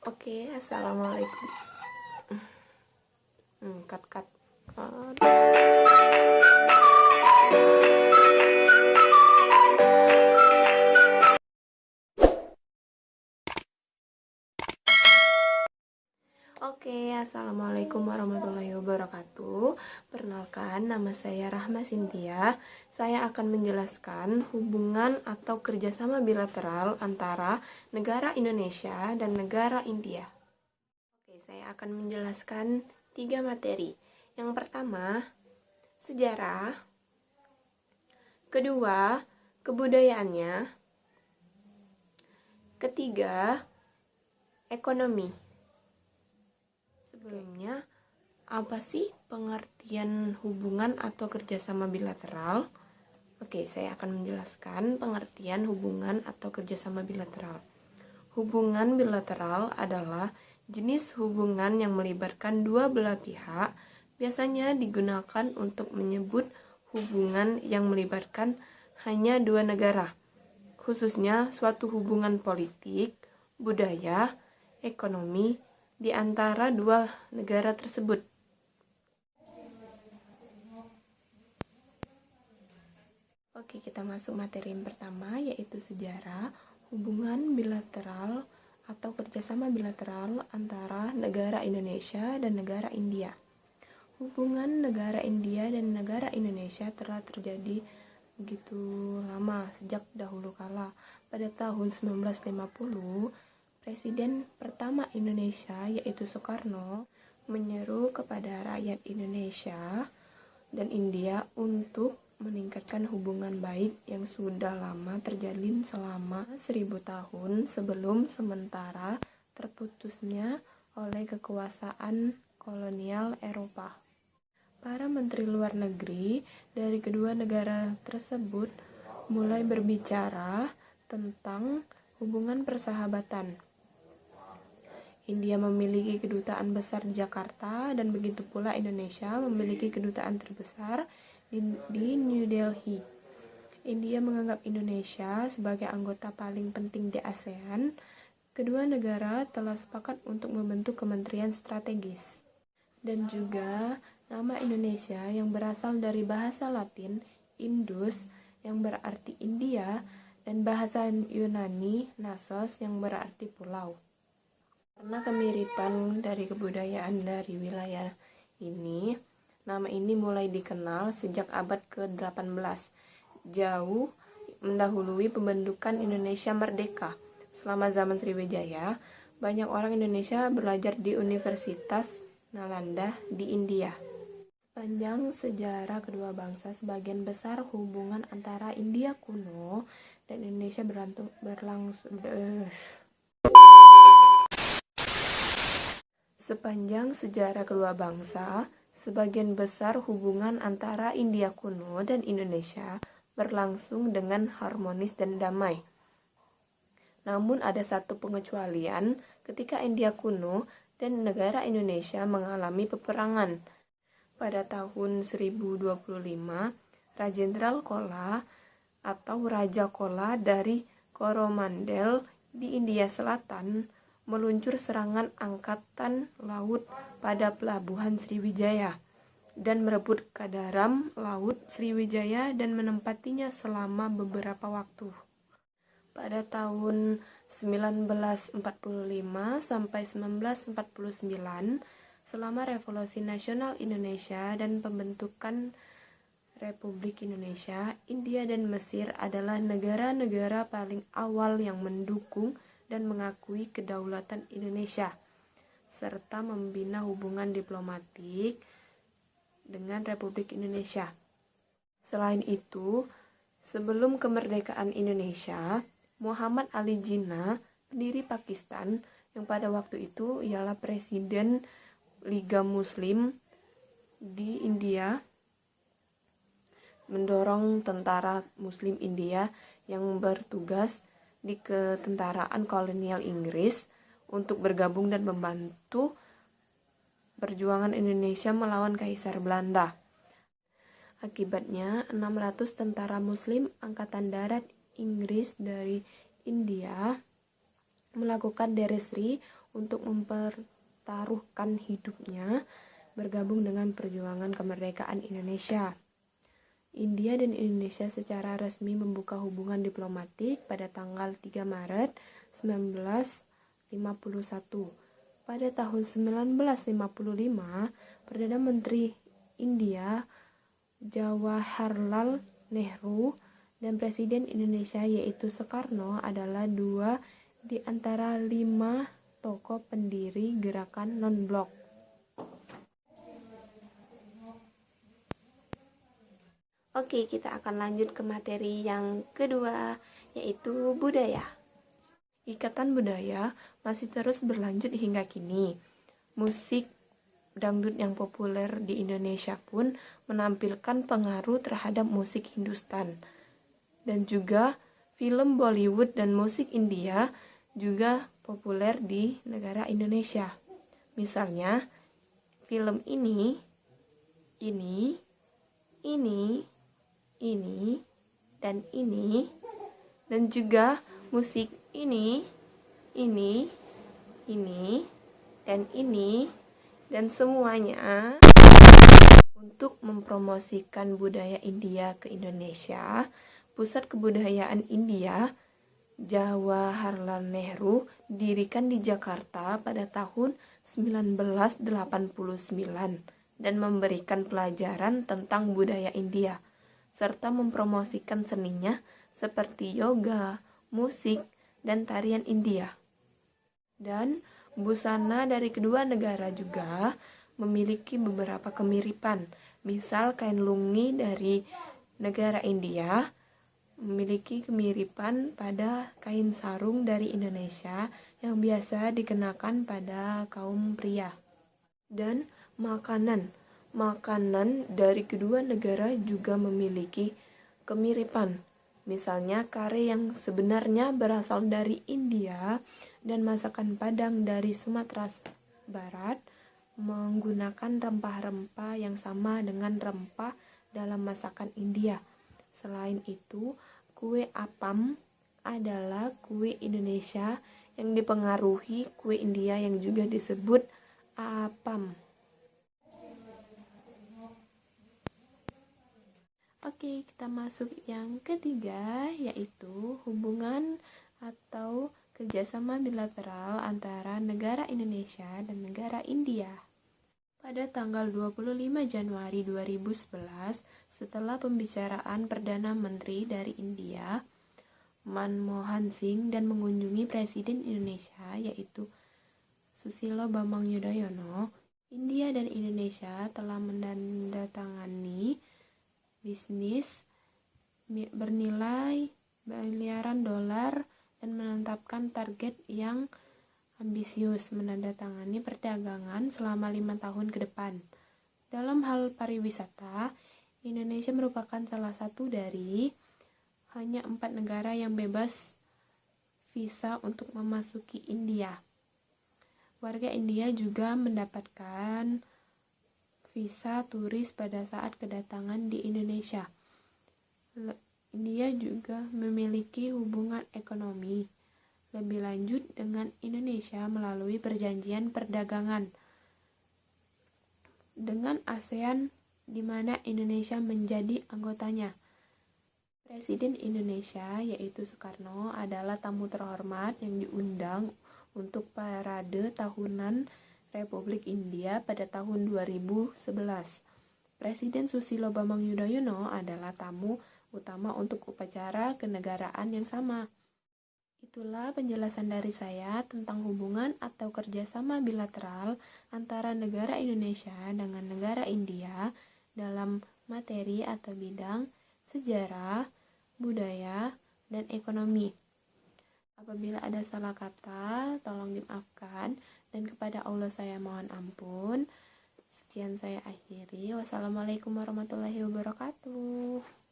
Oke, assalamualaikum. Cut. Oke, assalamualaikum warahmatullahi wabarakatuh. Perkenalkan, nama saya Rahma Sintia. Saya akan menjelaskan hubungan atau kerjasama bilateral antara negara Indonesia dan negara India. Oke, saya akan menjelaskan 3 materi. Yang pertama, sejarah. Kedua, kebudayaannya. Ketiga, ekonomi. Sebelumnya, apa sih pengertian hubungan atau kerjasama bilateral? Oke, saya akan menjelaskan pengertian hubungan atau kerjasama bilateral. Hubungan bilateral adalah jenis hubungan yang melibatkan dua belah pihak, biasanya digunakan untuk menyebut hubungan yang melibatkan hanya dua negara, khususnya suatu hubungan politik, budaya, ekonomi di antara dua negara tersebut. Oke, kita masuk materi yang pertama, yaitu sejarah. Hubungan bilateral atau kerjasama bilateral antara negara Indonesia dan negara India. Hubungan negara India dan negara Indonesia telah terjadi begitu lama, sejak dahulu kala. Pada tahun 1950, Presiden pertama Indonesia, yaitu Soekarno, menyeru kepada rakyat Indonesia dan India untuk meningkatkan hubungan baik yang sudah lama terjalin selama 1000 tahun sebelum sementara terputusnya oleh kekuasaan kolonial Eropa. Para menteri luar negeri dari kedua negara tersebut mulai berbicara tentang hubungan persahabatan. India memiliki kedutaan besar di Jakarta, dan begitu pula Indonesia memiliki kedutaan terbesar di New Delhi. India menganggap Indonesia sebagai anggota paling penting di ASEAN. Kedua negara telah sepakat untuk membentuk kementerian strategis. Dan juga nama Indonesia yang berasal dari bahasa Latin Indus yang berarti India, dan bahasa Yunani Nasos yang berarti pulau. Karena kemiripan dari kebudayaan dari wilayah ini, nama ini mulai dikenal sejak abad ke-18, jauh mendahului pembentukan Indonesia merdeka. Selama zaman Sriwijaya, banyak orang Indonesia belajar di Universitas Nalanda di India. Sepanjang sejarah kedua bangsa, sebagian besar hubungan antara India kuno dan Indonesia Sepanjang sejarah kedua bangsa, sebagian besar hubungan antara India kuno dan Indonesia berlangsung dengan harmonis dan damai. Namun ada satu pengecualian ketika India kuno dan negara Indonesia mengalami peperangan. Pada tahun 1025, Rajendra Chola atau Raja Chola dari Coromandel di India Selatan meluncur serangan angkatan laut pada pelabuhan Sriwijaya dan merebut Kadaram Laut Sriwijaya dan menempatinya selama beberapa waktu. Pada tahun 1945 sampai 1949, selama Revolusi Nasional Indonesia dan pembentukan Republik Indonesia, India dan Mesir adalah negara-negara paling awal yang mendukung dan mengakui kedaulatan Indonesia, serta membina hubungan diplomatik dengan Republik Indonesia. Selain itu, sebelum kemerdekaan Indonesia, Muhammad Ali Jinnah, pendiri Pakistan, yang pada waktu itu ialah Presiden Liga Muslim di India, mendorong tentara Muslim India yang bertugas di ketentaraan kolonial Inggris untuk bergabung dan membantu perjuangan Indonesia melawan Kaisar Belanda. Akibatnya, 600 tentara Muslim Angkatan Darat Inggris dari India melakukan deresri untuk mempertaruhkan hidupnya bergabung dengan perjuangan kemerdekaan Indonesia. India dan Indonesia secara resmi membuka hubungan diplomatik pada tanggal 3 Maret 1951. Pada tahun 1955, Perdana Menteri India Jawaharlal Nehru dan Presiden Indonesia yaitu Soekarno adalah dua di antara 5 tokoh pendiri gerakan non-blok. Oke, kita akan lanjut ke materi yang kedua, yaitu budaya. Ikatan budaya masih terus berlanjut hingga kini. Musik dangdut yang populer di Indonesia pun menampilkan pengaruh terhadap musik Hindustan. Dan juga film Bollywood dan musik India juga populer di negara Indonesia. Misalnya, film ini, dan juga musik ini, dan semuanya untuk mempromosikan budaya India ke Indonesia. Pusat Kebudayaan India Jawaharlal Nehru didirikan di Jakarta pada tahun 1989 dan memberikan pelajaran tentang budaya India serta mempromosikan seninya seperti yoga, musik, dan tarian India. Dan busana dari kedua negara juga memiliki beberapa kemiripan. Misal kain lungi dari negara India memiliki kemiripan pada kain sarung dari Indonesia yang biasa dikenakan pada kaum pria. Dan makanan dari kedua negara juga memiliki kemiripan. Misalnya kare yang sebenarnya berasal dari India dan masakan Padang dari Sumatera Barat menggunakan rempah-rempah yang sama dengan rempah dalam masakan India. Selain itu, kue apam adalah kue Indonesia yang dipengaruhi kue India yang juga disebut apam. Oke, kita masuk yang ketiga, yaitu hubungan atau kerjasama bilateral antara negara Indonesia dan negara India. Pada tanggal 25 Januari 2011, setelah pembicaraan Perdana Menteri dari India, Manmohan Singh, dan mengunjungi Presiden Indonesia yaitu Susilo Bambang Yudhoyono, India dan Indonesia telah menandatangani bisnis bernilai miliaran dolar dan menetapkan target yang ambisius menandatangani perdagangan selama 5 tahun ke depan. Dalam hal pariwisata, Indonesia merupakan salah satu dari hanya 4 negara yang bebas visa untuk memasuki India. Warga India juga mendapatkan visa turis pada saat kedatangan di Indonesia. India juga memiliki hubungan ekonomi lebih lanjut dengan Indonesia melalui perjanjian perdagangan dengan ASEAN di mana Indonesia menjadi anggotanya. Presiden Indonesia yaitu Soekarno adalah tamu terhormat yang diundang untuk parade tahunan Republik India pada tahun 2011. Presiden Susilo Bambang Yudhoyono adalah tamu utama untuk upacara kenegaraan yang sama. Itulah penjelasan dari saya tentang hubungan atau kerjasama bilateral antara negara Indonesia dengan negara India dalam materi atau bidang sejarah, budaya, dan ekonomi. Apabila ada salah kata, tolong dimaafkan, dan kepada Allah saya mohon ampun. Sekian saya akhiri. Wassalamualaikum warahmatullahi wabarakatuh.